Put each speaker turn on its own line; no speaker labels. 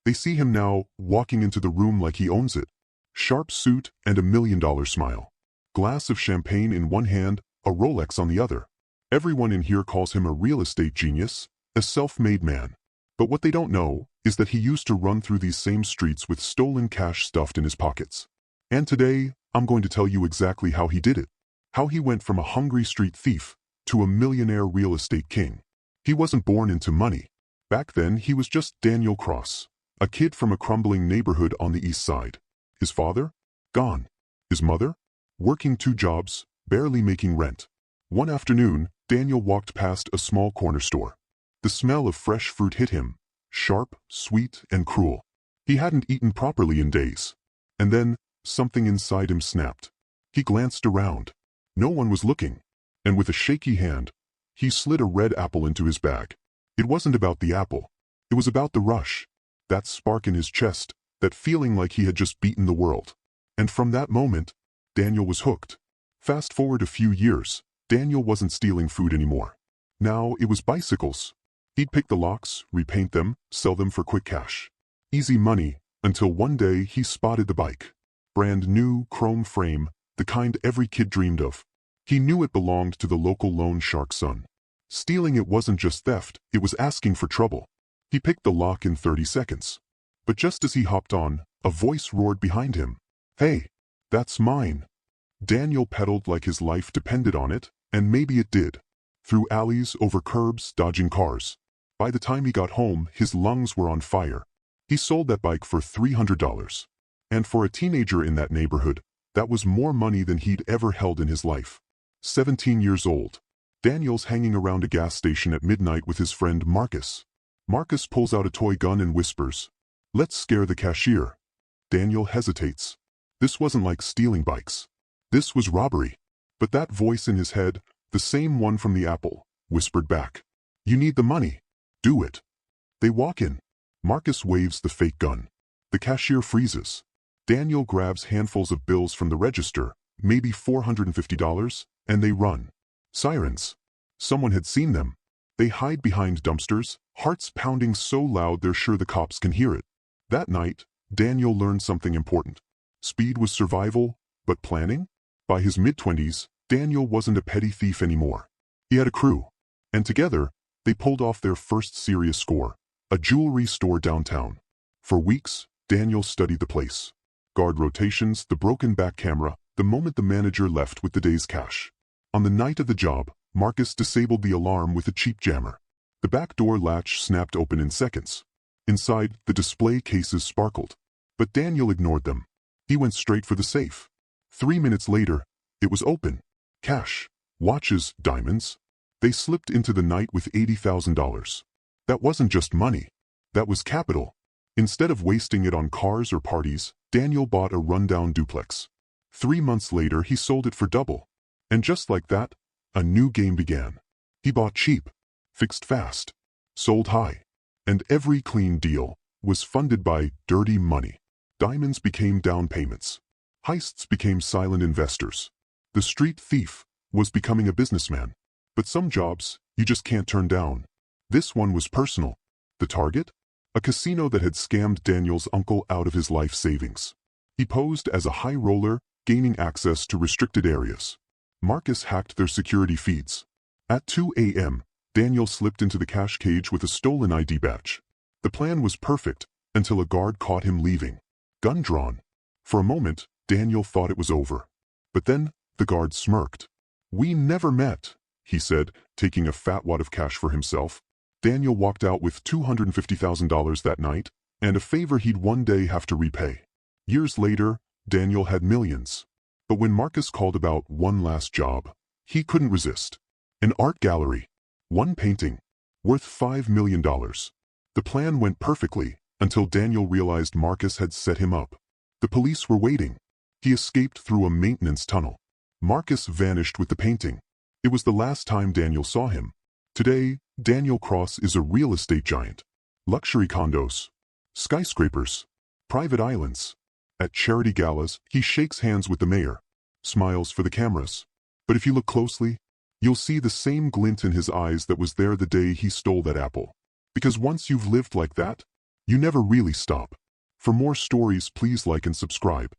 They see him now, walking into the room like he owns it. Sharp suit and $1 million smile. Glass of champagne in one hand, a Rolex on the other. Everyone in here calls him a real estate genius, a self-made man. But what they don't know is that he used to run through these same streets with stolen cash stuffed in his pockets. And today, I'm going to tell you exactly how he did it. How he went from a hungry street thief to a millionaire real estate king. He wasn't born into money. Back then, he was just Daniel Cross, a kid from a crumbling neighborhood on the east side. His father? Gone. His mother? Working 2 jobs, barely making rent. One afternoon, Daniel walked past a small corner store. The smell of fresh fruit hit him, sharp, sweet, and cruel. He hadn't eaten properly in days. And then, something inside him snapped. He glanced around. No one was looking. And with a shaky hand, he slid a red apple into his bag. It wasn't about the apple. It was about the rush. That spark in his chest, that feeling like he had just beaten the world. And from that moment, Daniel was hooked. Fast forward a few years, Daniel wasn't stealing food anymore. Now it was bicycles. He'd pick the locks, repaint them, sell them for quick cash. Easy money, until one day he spotted the bike. Brand new, chrome frame, the kind every kid dreamed of. He knew it belonged to the local loan shark's son. Stealing it wasn't just theft, it was asking for trouble. He picked the lock in 30 seconds. But just as he hopped on, a voice roared behind him. "Hey, that's mine." Daniel pedaled like his life depended on it, and maybe it did. Through alleys, over curbs, dodging cars. By the time he got home, his lungs were on fire. He sold that bike for $300. And for a teenager in that neighborhood, that was more money than he'd ever held in his life. 17 years old. Daniel's hanging around a gas station at midnight with his friend Marcus. Marcus pulls out a toy gun and whispers, "Let's scare the cashier." Daniel hesitates. This wasn't like stealing bikes. This was robbery. But that voice in his head, the same one from the apple, whispered back, "You need the money. Do it." They walk in. Marcus waves the fake gun. The cashier freezes. Daniel grabs handfuls of bills from the register, maybe $450, and they run. Sirens. Someone had seen them. They hide behind dumpsters, hearts pounding so loud they're sure the cops can hear it. That night, Daniel learned something important. Speed was survival, but planning? By his mid-20s, Daniel wasn't a petty thief anymore. He had a crew. And together, they pulled off their first serious score, a jewelry store downtown. For weeks, Daniel studied the place. Guard rotations, the broken back camera, the moment the manager left with the day's cash. On the night of the job, Marcus disabled the alarm with a cheap jammer. The back door latch snapped open in seconds. Inside, the display cases sparkled. But Daniel ignored them. He went straight for the safe. 3 minutes later, it was open. Cash, watches, diamonds. They slipped into the night with $80,000. That wasn't just money. That was capital. Instead of wasting it on cars or parties, Daniel bought a rundown duplex. 3 months later, he sold it for double. And just like that, a new game began. He bought cheap, fixed fast, sold high. And every clean deal was funded by dirty money. Diamonds became down payments. Heists became silent investors. The street thief was becoming a businessman. But some jobs, you just can't turn down. This one was personal. The target? A casino that had scammed Daniel's uncle out of his life savings. He posed as a high roller, gaining access to restricted areas. Marcus hacked their security feeds. At 2 a.m., Daniel slipped into the cash cage with a stolen ID badge. The plan was perfect, until a guard caught him leaving. Gun drawn. For a moment, Daniel thought it was over. But then, the guard smirked. "We never met," he said, taking a fat wad of cash for himself. Daniel walked out with $250,000 that night, and a favor he'd one day have to repay. Years later, Daniel had millions. But when Marcus called about one last job, he couldn't resist. An art gallery. One painting. Worth $5 million. The plan went perfectly, until Daniel realized Marcus had set him up. The police were waiting. He escaped through a maintenance tunnel. Marcus vanished with the painting. It was the last time Daniel saw him. Today, Daniel Cross is a real estate giant. Luxury condos. Skyscrapers. Private islands. At charity galas, he shakes hands with the mayor. Smiles for the cameras. But if you look closely, you'll see the same glint in his eyes that was there the day he stole that apple. Because once you've lived like that, You never really stop. For more stories, please like and subscribe.